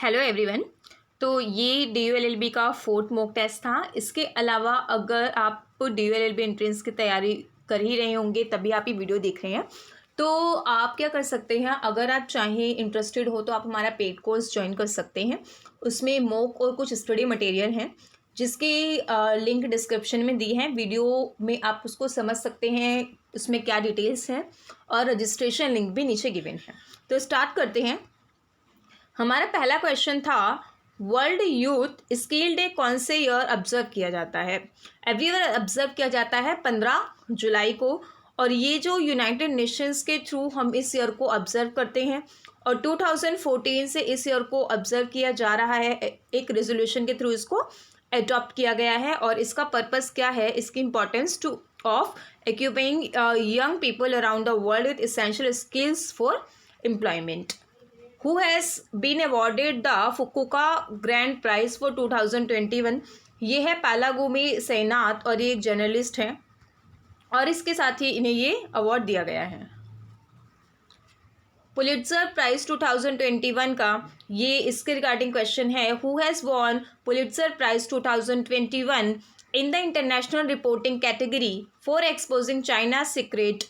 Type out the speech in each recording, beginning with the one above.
Hello everyone. तो ये DULLB का फोर्थ मॉक टेस्ट था। इसके अलावा अगर आप DULLB एंट्रेंस की तैयारी कर ही रहे होंगे तभी आप ये वीडियो देख रहे हैं, तो आप क्या कर सकते हैं, अगर आप चाहें इंटरेस्टेड हो तो आप हमारा पेड कोर्स ज्वाइन कर सकते हैं। उसमें मॉक और कुछ स्टडी मटेरियल हैं जिसकी लिंक डिस्क्रिप्शन में दी है। वीडियो में आप उसको समझ सकते हैं, उसमें क्या डिटेल्स हैं, और रजिस्ट्रेशन लिंक भी नीचे गिवन है। तो स्टार्ट करते हैं। हमारा पहला क्वेश्चन था, वर्ल्ड यूथ स्किल डे कौन से ईयर ऑब्जर्व किया जाता है? एवरी ईयर ऑब्जर्व किया जाता है 15 जुलाई को, और ये जो यूनाइटेड नेशंस के थ्रू हम इस ईयर को ऑब्जर्व करते हैं, और 2014 से इस ईयर को ऑब्जर्व किया जा रहा है। एक रेजोल्यूशन के थ्रू इसको अडॉप्ट किया गया है, और इसका पर्पस क्या है, इसकी importance to of equipping young people around the world with essential skills for employment. Who has been awarded the Fukuoka Grand Prize for 2021? ये है पालागुमी सेनाथ, और ये एक जर्नलिस्ट हैं, और इसके साथ ही इन्हें ये अवार्ड दिया गया है। पुलिट्जर प्राइज 2021 का ये इसके रिगार्डिंग क्वेश्चन है, who has won Pulitzer Prize 2021 in the international reporting category for exposing China secret.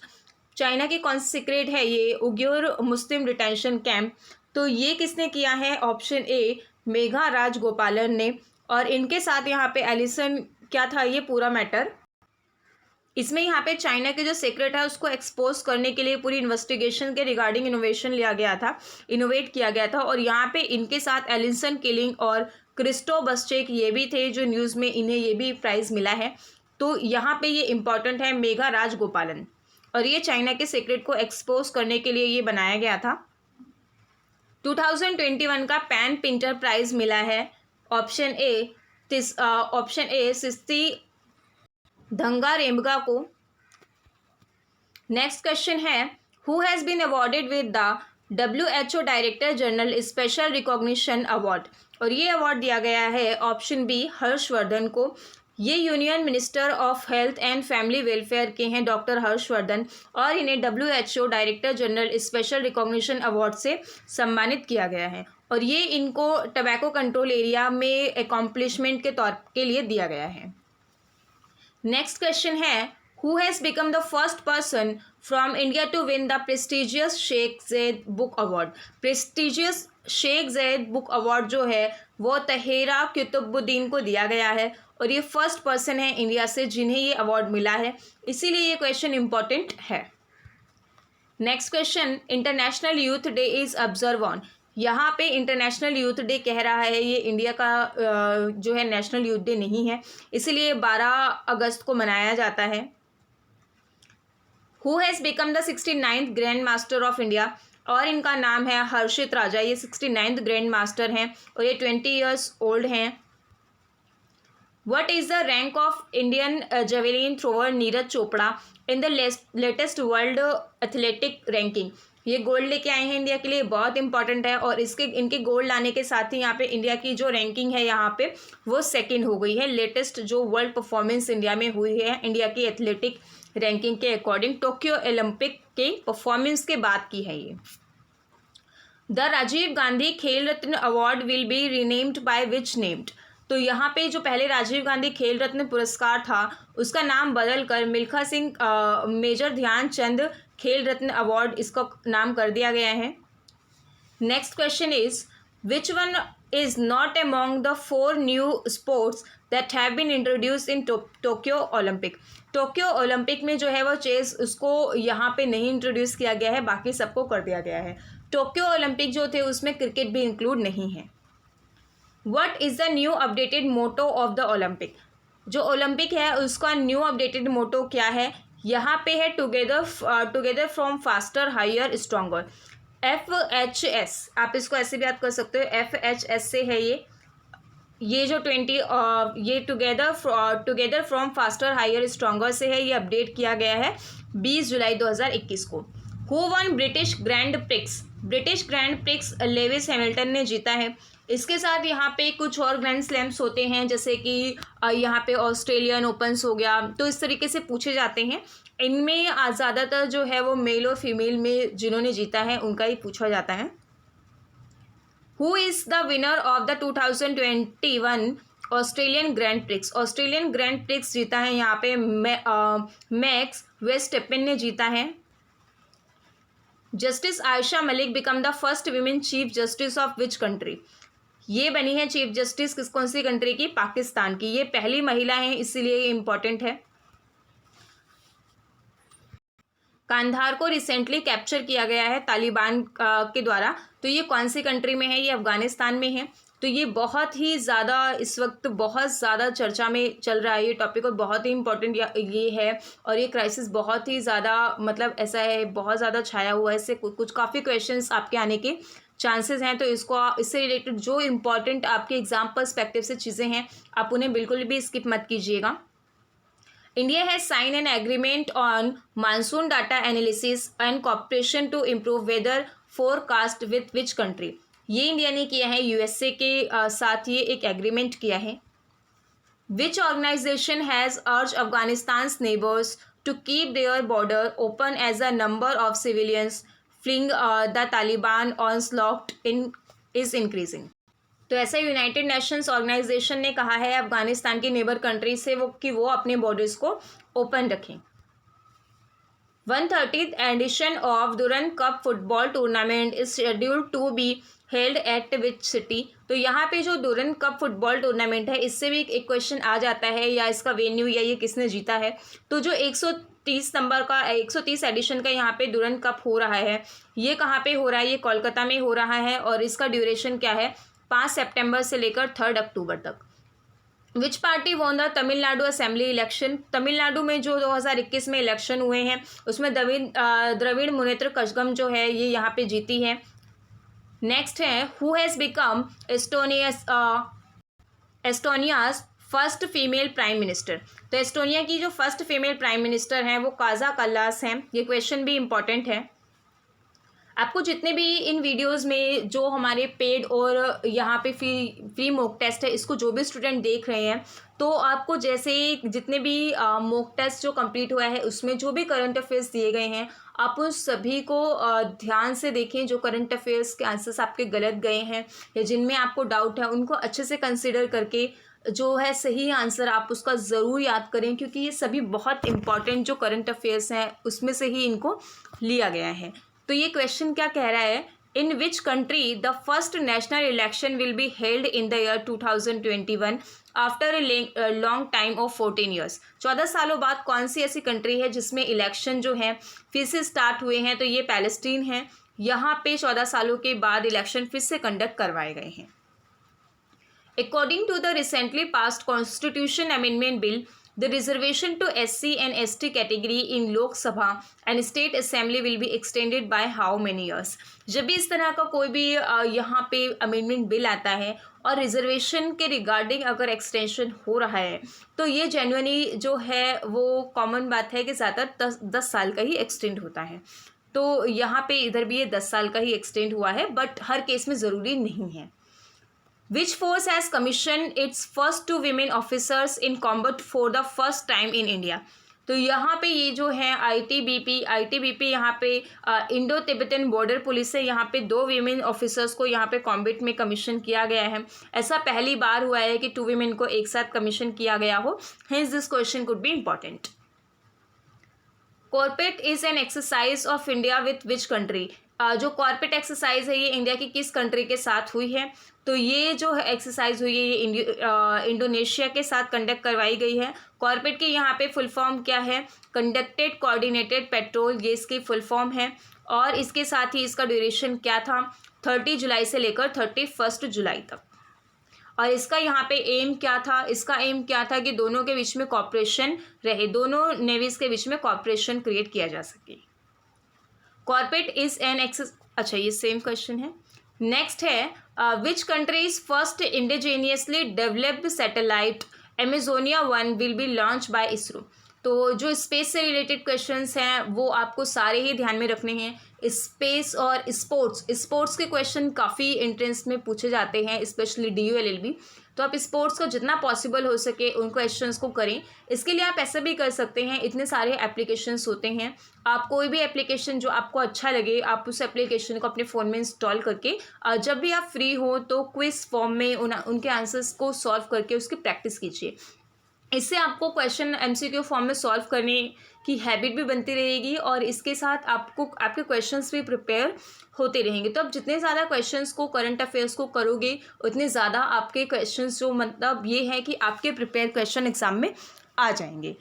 China की कौन सी सीक्रेट है ये? Uyghur Muslim detention camp. तो ये किसने किया है? ऑप्शन ए, मेघा राजगोपालन ने। और इनके साथ यहाँ पे एलिसन, क्या था ये पूरा मैटर? इसमें यहाँ पे चाइना के जो सीक्रेट है उसको एक्सपोज करने के लिए पूरी इन्वेस्टिगेशन के रिगार्डिंग इनोवेट किया गया था। और यहाँ पे इनके साथ एलिसन किलिंग और क्रिस्टो बस्चेक ये भी थे, जो न्यूज़ में इन्हें ये भी प्राइज़ मिला है। तो यहाँ पे ये इम्पॉर्टेंट है, मेघा राजगोपालन, और ये चाइना के सीक्रेट को एक्सपोज करने के लिए ये बनाया गया था। 2021 का पैन पिंटर प्राइज मिला है ऑप्शन ए सिस्ती धंगा रेमगा को। नेक्स्ट क्वेश्चन है, who has been awarded with the WHO director general special recognition award? और ये अवार्ड दिया गया है ऑप्शन बी, हर्षवर्धन को। ये union minister of health and family welfare के हैं, डॉक्टर हर्षवर्धन, और इन्हें WHO director general special recognition award से सम्मानित किया गया है। और ये इनको टबैको कंट्रोल एरिया में अकॉम्प्लिशमेंट के तौर के लिए दिया गया है। नेक्स्ट क्वेश्चन है, who has become the first person from India to win the prestigious Sheikh Zayed book award? Prestigious Sheikh Zayed book award जो है वो तहेरा कुतुबुद्दीन को दिया गया है, और ये फर्स्ट पर्सन है इंडिया से जिन्हें ये अवार्ड मिला है, इसीलिए ये क्वेश्चन इंपॉर्टेंट है। Next question, international youth day is observe on. यहाँ पे इंटरनेशनल यूथ डे कह रहा है, ये इंडिया का जो है नेशनल यूथ डे नहीं है, इसीलिए 12 अगस्त को मनाया जाता है। Who has become the 69th grand master of India? और इनका नाम है हर्षित राजा। ये 69th ग्रैंड मास्टर हैं, और ये 20 ईयर्स ओल्ड हैं। What is the rank of Indian javelin thrower Neeraj Chopra in the latest world athletic ranking? ये गोल्ड लेके आए हैं इंडिया के लिए, बहुत इंपॉर्टेंट है। और इनके गोल्ड लाने के साथ ही यहाँ पे इंडिया की जो रैंकिंग है यहाँ पे वो सेकंड हो गई है। लेटेस्ट जो वर्ल्ड परफॉर्मेंस इंडिया में हुई है, इंडिया की एथलेटिक रैंकिंग के अकॉर्डिंग टोक्यो ओलंपिक के परफॉर्मेंस के बाद की है ये। The Rajiv Gandhi Khel Ratna award will be renamed by which named? तो यहाँ पे जो पहले राजीव गांधी खेल रत्न पुरस्कार था उसका नाम बदलकर मिल्खा सिंह मेजर ध्यानचंद खेल रत्न अवार्ड इसका नाम कर दिया गया है। Next question is, which one is not among the 4 new sports that have been introduced in Tokyo Olympic? Tokyo Olympic में जो है वो चेस, उसको यहाँ पे नहीं इंट्रोड्यूस किया गया है, बाकी सबको कर दिया गया है। टोक्यो ओलंपिक जो थे उसमें क्रिकेट भी इंक्लूड नहीं है। What is the new updated motto of the Olympic? जो ओलंपिक है उसका न्यू अपडेटेड मोटो क्या है? यहाँ पे है together from faster higher stronger, FHS। आप इसको ऐसे भी याद कर सकते हो, FHS से है ये जो 20 ये together from faster higher stronger से है। ये अपडेट किया गया है 20 जुलाई 2021 को। Who one British grand prix? British grand prix Lewis Hamilton ने जीता है। इसके साथ यहाँ पे कुछ और ग्रैंड स्लैम्स होते हैं, जैसे कि यहाँ पे ऑस्ट्रेलियन ओपन्स हो गया, तो इस तरीके से पूछे जाते हैं। इनमें ज़्यादातर जो है वो मेल और फीमेल में जिन्होंने जीता है उनका ही पूछा जाता है। Who is the winner of the 2021 Australian grand prix? Australian grand prix जीता है यहाँ पे मैक्स वेस्टस्टैपेन ने जीता है। Justice Ayesha Malik become the first women chief justice of which country? ये बनी है चीफ जस्टिस कौन सी कंट्री की? पाकिस्तान की। ये पहली महिला है, इसीलिए ये इंपॉर्टेंट है। कांधार को रिसेंटली कैप्चर किया गया है तालिबान के द्वारा, तो ये कौन सी कंट्री में है? ये अफगानिस्तान में है। तो ये बहुत ही ज़्यादा इस वक्त बहुत ज़्यादा चर्चा में चल रहा है ये टॉपिक, और बहुत ही इंपॉर्टेंट ये है, और ये क्राइसिस बहुत ही ज़्यादा मतलब ऐसा है, बहुत ज़्यादा छाया हुआ है। इससे कुछ काफ़ी क्वेश्चंस आपके आने के चांसेस हैं, तो इससे रिलेटेड जो इम्पॉर्टेंट आपके एग्जाम पर्सपेक्टिव से चीज़ें हैं आप उन्हें बिल्कुल भी स्किप मत कीजिएगा। India has signed an agreement on monsoon data analysis and cooperation to improve weather forecast with which country? ये इंडिया ने किया है यूएसए के साथ ये एक एग्रीमेंट किया है। Which organization has urged Afghanistan's neighbors to keep their border open as a number of civilians fleeing the Taliban onslaught is increasing? तो ऐसा यूनाइटेड नेशंस ऑर्गेनाइजेशन ने कहा है अफगानिस्तान की नेबर कंट्री से वो अपने बॉर्डर्स को ओपन रखें। 130th edition of Durand cup football tournament is scheduled to be held at which city? तो यहाँ पे जो दुरन कप फुटबॉल टूर्नामेंट है, इससे भी एक क्वेश्चन आ जाता है, या इसका वेन्यू या ये किसने जीता है। तो जो 130 नंबर का 130 एडिशन का यहाँ पे दुरन कप हो रहा है, ये कहाँ पे हो रहा है? ये कोलकाता में हो रहा है, और इसका ड्यूरेशन क्या है? 5 सितंबर से लेकर 3 अक्टूबर तक। विच party won the Tamil Nadu assembly election? Tamil Nadu में जो 2021 में इलेक्शन हुए हैं उसमें द्रविड़ मुनेत्र कजगम जो है ये यहाँ पे जीती है। नेक्स्ट है who has become Estonia's first female prime minister? तो एस्टोनिया की जो फर्स्ट फीमेल प्राइम मिनिस्टर हैं वो काजा कल्लास हैं। ये क्वेश्चन भी इंपॉर्टेंट है। आपको जितने भी इन वीडियोस में जो हमारे पेड और यहाँ पे फ्री मॉक टेस्ट है, इसको जो भी स्टूडेंट देख रहे हैं, तो आपको जैसे जितने भी मॉक टेस्ट जो कंप्लीट हुआ है उसमें जो भी करंट अफेयर्स दिए गए हैं, आप उन सभी को ध्यान से देखें। जो करंट अफेयर्स के आंसर्स आपके गलत गए हैं या जिनमें आपको डाउट है, उनको अच्छे से कंसिडर करके जो है सही आंसर आप उसका ज़रूर याद करें, क्योंकि ये सभी बहुत इंपॉर्टेंट जो करंट अफेयर्स हैं उसमें से ही इनको लिया गया है। तो ये क्वेश्चन क्या कह रहा है? In which country the first national election will be held in the year 2021 after a long time of 14 years? 14 सालों बाद कौन सी ऐसी कंट्री है जिसमें इलेक्शन जो है फिर से स्टार्ट हुए हैं? तो ये पैलेस्टीन है। यहाँ पे 14 सालों के बाद इलेक्शन फिर से कंडक्ट करवाए गए हैं। According to the recently passed constitution amendment bill, the reservation to SC and ST category in Lok Sabha and State Assembly will be extended by how many years? जब भी इस तरह का कोई भी यहाँ पे अमेंडमेंट बिल आता है और रिजर्वेशन के रिगार्डिंग अगर एक्सटेंशन हो रहा है, तो ये जेन्युइनली जो है वो कॉमन बात है कि ज़्यादातर 10 साल का ही एक्सटेंड होता है। तो यहाँ पे इधर भी ये 10 साल का ही एक्सटेंड हुआ है, बट हर केस में ज़रूरी नहीं है। Which force has commissioned its first 2 women officers in combat for the first time in India? तो यहाँ पे ये जो है ITBP यहाँ पे इंडो तिब्बतन बॉर्डर पुलिस से यहाँ पे 2 वीमेन ऑफिसर्स को यहाँ पे कॉम्बैट में कमीशन किया गया है। ऐसा पहली बार हुआ है कि 2 वीमेन को एक साथ कमीशन किया गया हो। Hence this question could be important. Corporate is an exercise of India with which country? जो कॉर्पोरेट एक्सरसाइज है ये इंडिया की किस कंट्री के साथ हुई है? तो ये जो एक्सरसाइज हुई है ये इंडोनेशिया के साथ कंडक्ट करवाई गई है। कॉर्पोरेट की यहाँ पे फुल फॉर्म क्या है? कंडक्टेड कोऑर्डिनेटेड पेट्रोल, ये इसकी फुल फॉर्म है। और इसके साथ ही इसका ड्यूरेशन क्या था? 30 जुलाई से लेकर 31 जुलाई तक। और इसका यहाँ पे एम क्या था? इसका एम क्या था कि दोनों के बीच में कॉपरेशन रहे, दोनों नेवीज के बीच में कॉपरेशन क्रिएट किया जा सके। कॉर्पोरेट इज एन अच्छा ये सेम क्वेश्चन है। नेक्स्ट है which countries first indigenously developed satellite Amazonia 1 will be launch by ISRO? तो जो स्पेस से रिलेटेड क्वेश्चंस हैं वो आपको सारे ही ध्यान में रखने हैं। स्पेस और स्पोर्ट्स के क्वेश्चन काफ़ी एंट्रेंस में पूछे जाते हैं, स्पेशली DU LLB। तो आप स्पोर्ट्स को जितना पॉसिबल हो सके उन क्वेश्चंस को करें। इसके लिए आप ऐसा भी कर सकते हैं, इतने सारे एप्लीकेशंस होते हैं, आप कोई भी एप्लीकेशन जो आपको अच्छा लगे आप उस एप्लीकेशन को अपने फ़ोन में इंस्टॉल करके जब भी आप फ्री हो तो क्विज फॉर्म में उनके आंसर्स को सॉल्व करके उसकी प्रैक्टिस कीजिए। इससे आपको क्वेश्चन एमसीक्यू फॉर्म में सॉल्व करने की हैबिट भी बनती रहेगी और इसके साथ आपको आपके क्वेश्चंस भी प्रिपेयर होते रहेंगे। तो आप जितने ज़्यादा क्वेश्चंस को, करंट अफेयर्स को करोगे उतने ज़्यादा आपके क्वेश्चंस जो मतलब ये है कि आपके प्रिपेयर क्वेश्चन एग्जाम में आ जाएंगे।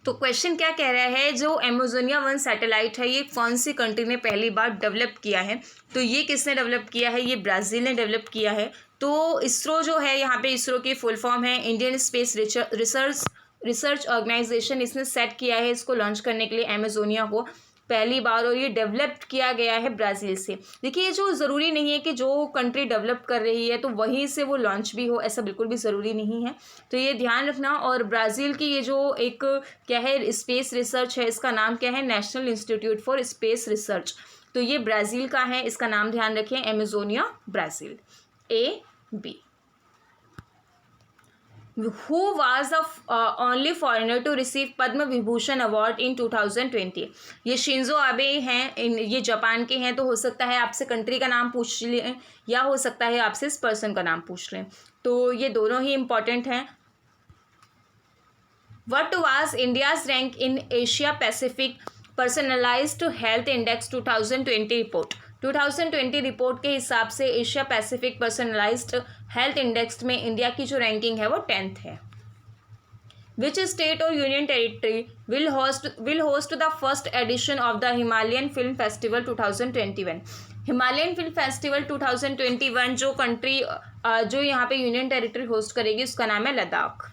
तो क्वेश्चन क्या कह रहा है, जो अमेजोनिया 1 सैटेलाइट है ये कौन सी कंट्री ने पहली बार डेवलप किया है? तो ये किसने डेवलप किया है? ये ब्राज़ील ने डेवलप किया है। तो इसरो जो है, यहाँ पे इसरो की फुल फॉर्म है इंडियन स्पेस रिसर्च ऑर्गेनाइजेशन, इसने सेट किया है इसको लॉन्च करने के लिए अमेजोनिया को पहली बार, और ये डेवलप किया गया है ब्राज़ील से। देखिए ये जो ज़रूरी नहीं है कि जो कंट्री डेवलप कर रही है तो वहीं से वो लॉन्च भी हो, ऐसा बिल्कुल भी ज़रूरी नहीं है, तो ये ध्यान रखना। और ब्राज़ील की ये जो एक क्या है स्पेस रिसर्च है, इसका नाम क्या है? National institute for space research. तो ये ब्राज़ील का है, इसका नाम ध्यान रखें, Amazonia Brazil. A B. Who was the only foreigner to receive Padma Vibhushan award in 2020? ये शिंजो आबे हैं, ये जापान के हैं। तो हो सकता है आपसे कंट्री का नाम पूछ लें या हो सकता है आपसे इस पर्सन का नाम पूछ लें, तो ये दोनों ही इम्पॉर्टेंट हैं। What was India's rank in Asia Pacific Personalized Health Index 2020 report? 2020 report के हिसाब से Asia Pacific personalised health index में इंडिया की जो रैंकिंग है वो 10th है। विच स्टेट और union territory will host the first edition of the Himalayan film festival 2021? Himalayan film festival 2021 जो कंट्री जो यहाँ पे यूनियन टेरिटरी होस्ट करेगी उसका नाम है Ladakh.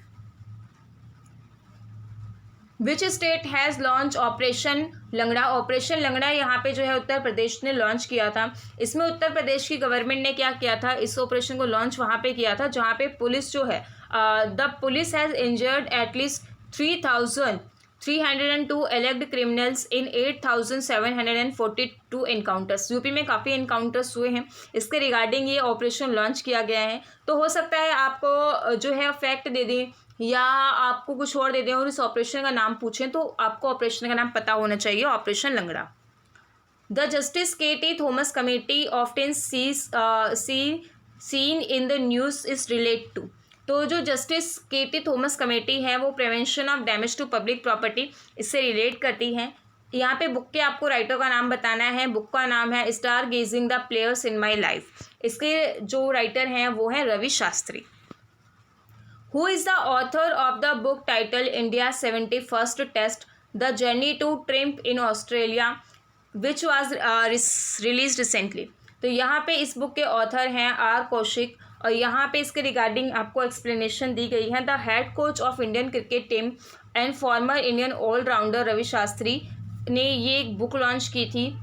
Which state has launch operation लंगड़ा? ऑपरेशन लंगड़ा यहाँ पे जो है उत्तर प्रदेश ने लॉन्च किया था। इसमें उत्तर प्रदेश की गवर्नमेंट ने क्या किया था, इस ऑपरेशन को लॉन्च वहाँ पे किया था जहाँ पे पुलिस जो है the police has injured at least 3,302 alleged criminals in 8,742 encounters. UP में काफ़ी एनकाउंटर्स हुए हैं, इसके रिगार्डिंग ये ऑपरेशन लॉन्च किया गया है। तो हो सकता है आपको जो है फैक्ट दे दें या आपको कुछ और दे दें और इस ऑपरेशन का नाम पूछें तो आपको ऑपरेशन का नाम पता होना चाहिए, operation Langda. The justice K T. Thomas committee often seen in the news is relate to? तो जो जस्टिस के.टी. थॉमस कमेटी है वो prevention of damage to public property इससे रिलेट करती है। यहाँ पे बुक के आपको राइटर का नाम बताना है। बुक का नाम है star gazing the players in my life. इसके जो राइटर हैं वो हैं Ravi Shastri. Who is the author of the book titled India's 71st Test, The Journey to Triumph in Australia, which was released recently? तो यहाँ पे इस बुक के ऑथर हैं आर कौशिक और यहाँ पे इसके रिगार्डिंग आपको एक्सप्लेनेशन दी गई है। The head coach of Indian cricket team and former Indian allrounder Ravi Shastri ने ये एक बुक लॉन्च की थी।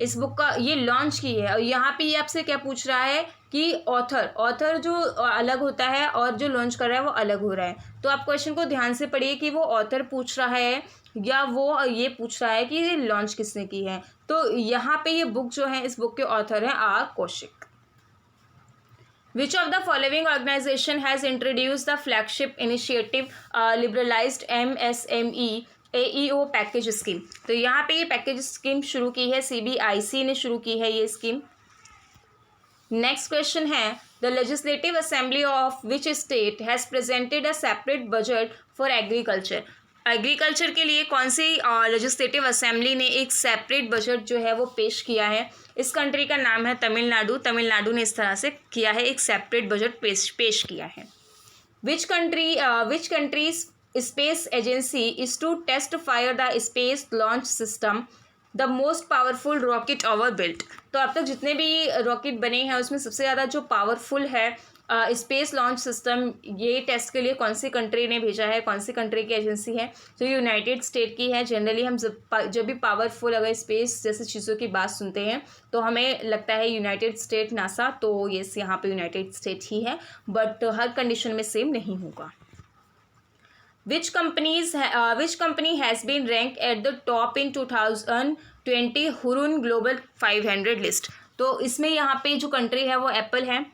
इस बुक का ये लॉन्च की है और यहाँ पे ये आपसे क्या पूछ रहा है कि ऑथर जो अलग होता है और जो लॉन्च कर रहा है वो अलग हो रहा है। तो आप क्वेश्चन को ध्यान से पढ़िए कि वो ऑथर पूछ रहा है या वो ये पूछ रहा है कि ये लॉन्च किसने की है। तो यहाँ पे ये बुक जो है इस बुक के ऑथर हैं R Kaushik. Which of the following organization has introduced the flagship initiative liberalized MSME AEO package scheme? तो यहाँ पे ये पैकेज स्कीम शुरू की है, CBIC ने शुरू की है ये स्कीम। नेक्स्ट क्वेश्चन है the legislative assembly of which state has presented a separate budget for agriculture? Agriculture के लिए कौन सी लेजिस्लेटिव असेंबली ने एक सेपरेट बजट जो है वो पेश किया है? इस कंट्री का नाम है तमिलनाडु। तमिलनाडु ने इस तरह से किया है, एक सेपरेट बजट पेश किया है। Which countries space agency is to test fire the space launch system the most powerful rocket ever built? तो अब तक जितने भी रॉकेट बने हैं उसमें सबसे ज़्यादा जो पावरफुल है स्पेस लॉन्च सिस्टम, ये टेस्ट के लिए कौन सी कंट्री ने भेजा है, कौन सी कंट्री की एजेंसी है? तो यूनाइटेड स्टेट की है। जनरली हम जब भी पावरफुल अगर स्पेस जैसे चीज़ों की बात सुनते हैं तो हमें लगता है यूनाइटेड स्टेट नासा, तो ये यहाँ पे यूनाइटेड स्टेट ही है, बट हर कंडीशन में सेम नहीं होगा। Which company has been ranked at the top in 2020 Hurun Global 500 list? तो इसमें यहाँ पे जो कंट्री है वो एप्पल है।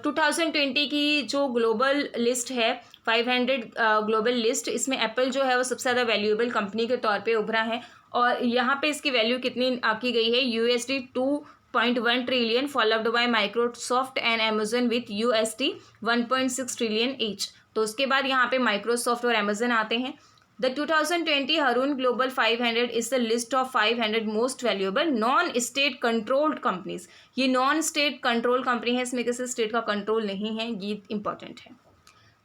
2020 की जो ग्लोबल लिस्ट है 500 ग्लोबल लिस्ट, इसमें एप्पल जो है वो सबसे ज़्यादा वैल्यूएबल कंपनी के तौर पे उभरा है। और यहाँ पे इसकी वैल्यू कितनी आकी गई है, USD 2.1 trillion, followed by Microsoft and Amazon with USD 1.6 trillion each. तो उसके बाद यहाँ पे माइक्रोसॉफ्ट और अमेजन आते हैं। The 2020 Haroon global 500 is the list of 500 most valuable non state controlled companies. ये नॉन स्टेट कंट्रोल कंपनी है, इसमें किसी स्टेट का कंट्रोल नहीं है, ये इंपॉर्टेंट है।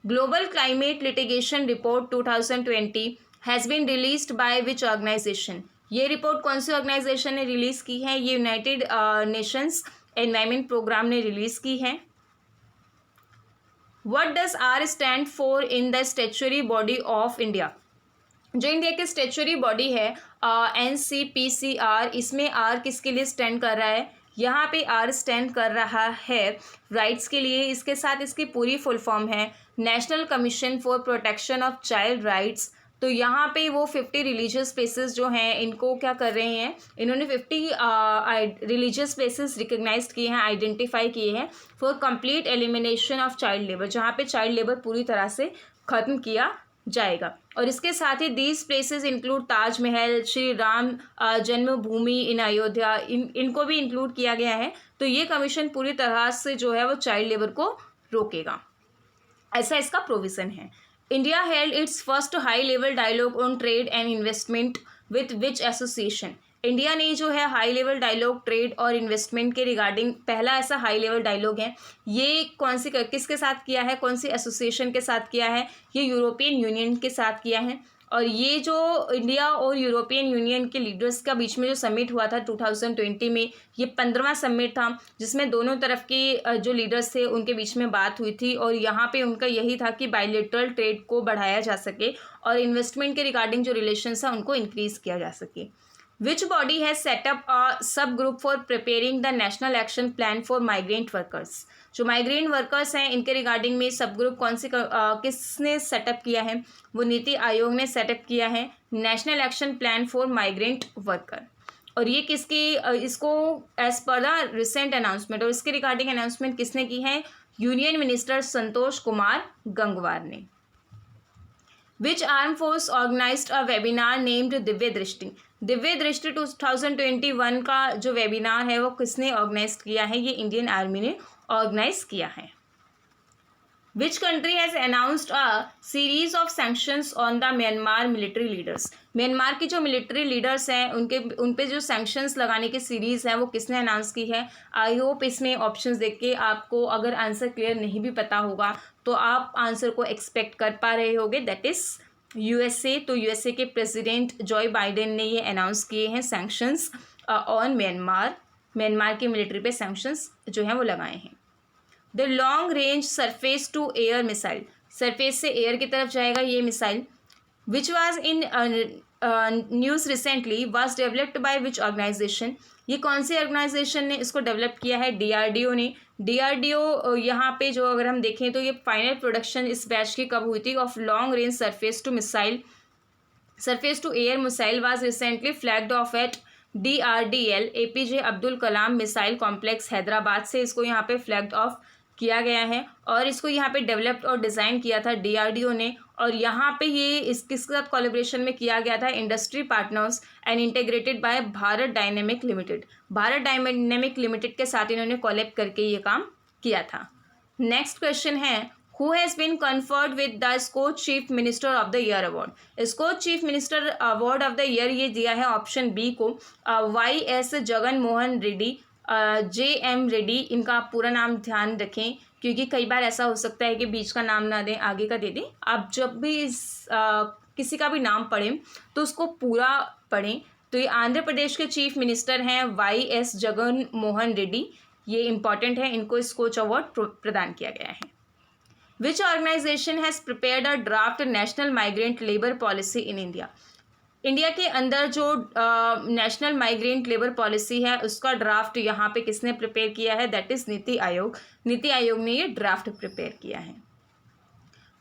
Global climate litigation report 2020 has been released by which organisation. ये रिपोर्ट कौन सी ऑर्गेनाइजेशन ने रिलीज़ की है, ये यूनाइटेड नेशंस एनवायरमेंट प्रोग्राम ने रिलीज़ की है। What does R stand for in the statutory body of India. जो इंडिया की स्टैच्यूटरी बॉडी है NCPCR, इसमें R किसके लिए स्टैंड कर रहा है, यहाँ पे R स्टैंड कर रहा है राइट्स के लिए। इसके साथ इसकी पूरी फुल फॉर्म है national commission for protection of child rights. तो यहाँ पे वो 50 रिलीजियस प्लेसेस जो हैं इनको क्या कर रहे हैं, इन्होंने 50 रिलीजियस प्लेसेस रिकग्नाइज किए हैं, आइडेंटिफाई किए हैं for complete elimination of child labour, जहाँ पे चाइल्ड लेबर पूरी तरह से ख़त्म किया जाएगा। और इसके साथ ही these places include Taj Mahal, Shri Ram Janmabhoomi in Ayodhya, इनको भी इंक्लूड किया गया है। तो ये कमीशन पूरी तरह से जो है वो चाइल्ड लेबर को रोकेगा, ऐसा इसका प्रोविज़न है। India held its first high level dialogue on trade and investment with which association. India ने जो है हाई लेवल डायलॉग ट्रेड और इन्वेस्टमेंट के रिगार्डिंग पहला ऐसा हाई लेवल डायलॉग है, ये कौन सी किसके साथ किया है, कौन सी एसोसिएशन के साथ किया है, ये यूरोपियन यूनियन के साथ किया है। और ये जो इंडिया और यूरोपियन यूनियन के लीडर्स का बीच में जो समिट हुआ था 2020 में, ये 15वां समिट था जिसमें दोनों तरफ के जो लीडर्स थे उनके बीच में बात हुई थी। और यहाँ पे उनका यही था कि बायलैटरल ट्रेड को बढ़ाया जा सके और इन्वेस्टमेंट के रिगार्डिंग जो रिलेशंस हैं उनको इंक्रीज़ किया जा सके। Which body has set up a subgroup for preparing the national action plan for migrant workers? जो माइग्रेंट वर्कर्स हैं इनके रिगार्डिंग में सब ग्रुप कौन सी किसने सेटअप किया है, वो नीति आयोग ने सेटअप किया है national action plan for migrant worker. और ये किसकी इसको as per the recent announcement, और इसके रिगार्डिंग अनाउंसमेंट किसने की है, यूनियन मिनिस्टर संतोष कुमार गंगवार ने। Which arm force organized a webinar named Divya Drishti. Divya दृष्टि 2021 का जो वेबिनार है वो किसने ऑर्गेनाइज किया है, ये इंडियन आर्मी ने ऑर्गेनाइज किया है। विच country has announced a series of sanctions on the Myanmar military leaders. Myanmar की जो मिलिट्री लीडर्स हैं उन पे जो सैंक्शंस लगाने की सीरीज़ है वो किसने अनाउंस की है। आई होप इसमें ऑप्शंस देख के आपको अगर आंसर क्लियर नहीं भी पता होगा तो आप आंसर को एक्सपेक्ट कर पा रहे होगे, दैट इज़ USA। तो USA के प्रेसिडेंट जॉय बाइडेन ने ये अनाउंस किए हैं सैंक्शंस ऑन म्यांमार की मिलिट्री पे सैंक्शंस जो हैं वो लगाए हैं। The long range surface to air missile, surface से एयर की तरफ जाएगा ये missile, which was in news recently was developed by which organisation. ये कौन सी ऑर्गेनाइजेशन ने इसको डेवलप किया है, DRDO ने। DRDO यहाँ पे जो अगर हम देखें तो ये फाइनल प्रोडक्शन इस बैच की कब हुई थी, of long range surface to air missile was recently flagged off at DRDL APJ Abdul Kalam missile complex Hyderabad से इसको यहाँ पे फ्लैग्ड ऑफ किया गया है। और इसको यहाँ पे डेवलप्ड और डिज़ाइन किया था DRDO ने। और यहाँ पे ये किसके साथ कोलैबोरेशन में किया गया था, industry partners and integrated by Bharat dynamic limited. Bharat dynamic limited के साथ इन्होंने कोलैब करके ये काम किया था। नेक्स्ट क्वेश्चन है, who has been conferred with the Skoch chief minister of the year award. Skoch chief minister award of the year ये दिया है ऑप्शन बी को YS जगन मोहन रेड्डी, JM रेड्डी। इनका पूरा नाम ध्यान रखें क्योंकि कई बार ऐसा हो सकता है कि बीच का नाम ना दें आगे का दे दें। आप जब भी किसी का भी नाम पढ़ें तो उसको पूरा पढ़ें। तो ये आंध्र प्रदेश के चीफ मिनिस्टर हैं YS जगन मोहन रेड्डी, ये इंपॉर्टेंट है, इनको स्कोच अवार्ड प्रदान किया गया है। Which organization has prepared a draft national migrant labour policy in India. India के अंदर जो नेशनल माइग्रेंट लेबर पॉलिसी है उसका ड्राफ्ट यहाँ पे किसने प्रिपेयर किया है, दैट इज़ नीति आयोग। नीति आयोग ने ये ड्राफ्ट प्रिपेयर किया है।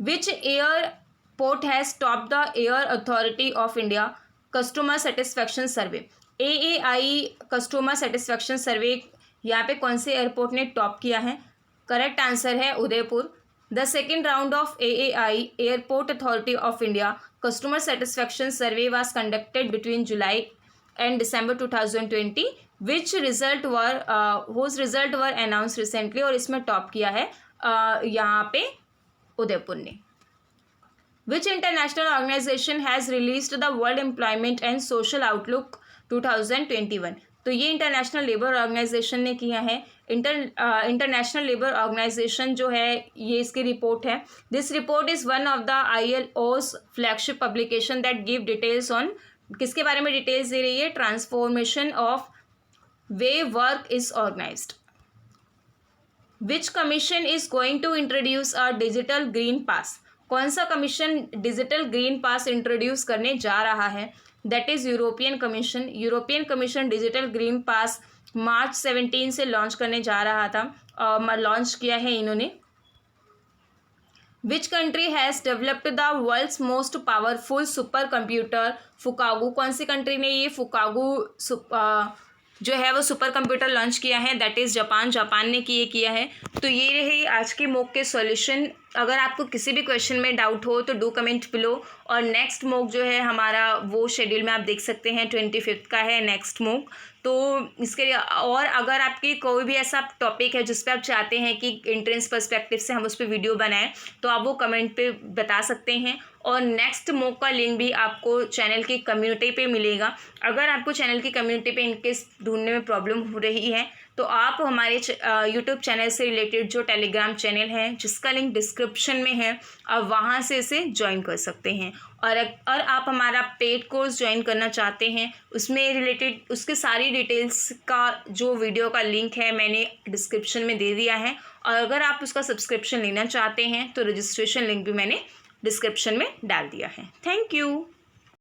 Which airport has top the air authority of India customer satisfaction survey. AAI customer satisfaction survey यहाँ पे कौन से एयरपोर्ट ने टॉप किया है, करेक्ट आंसर है Udaipur. The second round of AAI airport authority of India customer satisfaction survey was conducted between July and December 2020 which result were announce recently, और इसमें टॉप किया है यहाँ पे उदयपुर ने। Which international organisation has released the world employment and social outlook 2021। तो ये international labour organisation ने किया है। इंटरनेशनल लेबर ऑर्गेनाइजेशन जो है ये इसकी रिपोर्ट है। This report is one of the ILO's flagship publication that give details on, किसके बारे में डिटेल्स दे रही है, transformation of way work is organized. Which commission is going to introduce a digital green pass, कौन सा commission digital green pass introduce करने जा रहा है, that is European commission. European commission digital green pass March 17 से launch करने जा रहा था, लॉन्च किया है इन्होंने। Which country has developed the world's most powerful super computer Fugaku, कौन सी कंट्री ने ये फुकागू जो है वो सुपर कंप्यूटर लॉन्च किया है, दैट इज़ जापान। जापान ने किया है। तो ये रही आज की मॉक के सॉल्यूशन। अगर आपको किसी भी क्वेश्चन में डाउट हो तो डू कमेंट बिलो, और नेक्स्ट मॉक जो है हमारा वो शेड्यूल में आप देख सकते हैं 25 का है नेक्स्ट मॉक। तो इसके लिए, और अगर आपकी कोई भी ऐसा टॉपिक है जिस पे आप चाहते हैं कि एंट्रेंस पर्सपेक्टिव से हम उस पर वीडियो बनाएं, तो आप वो कमेंट पे बता सकते हैं। और नेक्स्ट मॉक का लिंक भी आपको चैनल की कम्युनिटी पे मिलेगा। अगर आपको चैनल की कम्युनिटी पे इनकेस ढूंढने में प्रॉब्लम हो रही है तो आप हमारे यूट्यूब चैनल से रिलेटेड जो टेलीग्राम चैनल है जिसका लिंक डिस्क्रिप्शन में है, आप वहाँ से इसे ज्वाइन कर सकते हैं। और आप हमारा पेड कोर्स ज्वाइन करना चाहते हैं, उसमें रिलेटेड उसके सारी डिटेल्स का जो वीडियो का लिंक है मैंने डिस्क्रिप्शन में दे दिया है। और अगर आप उसका सब्सक्रिप्शन लेना चाहते हैं तो रजिस्ट्रेशन लिंक भी मैंने डिस्क्रिप्शन में डाल दिया है। Thank you.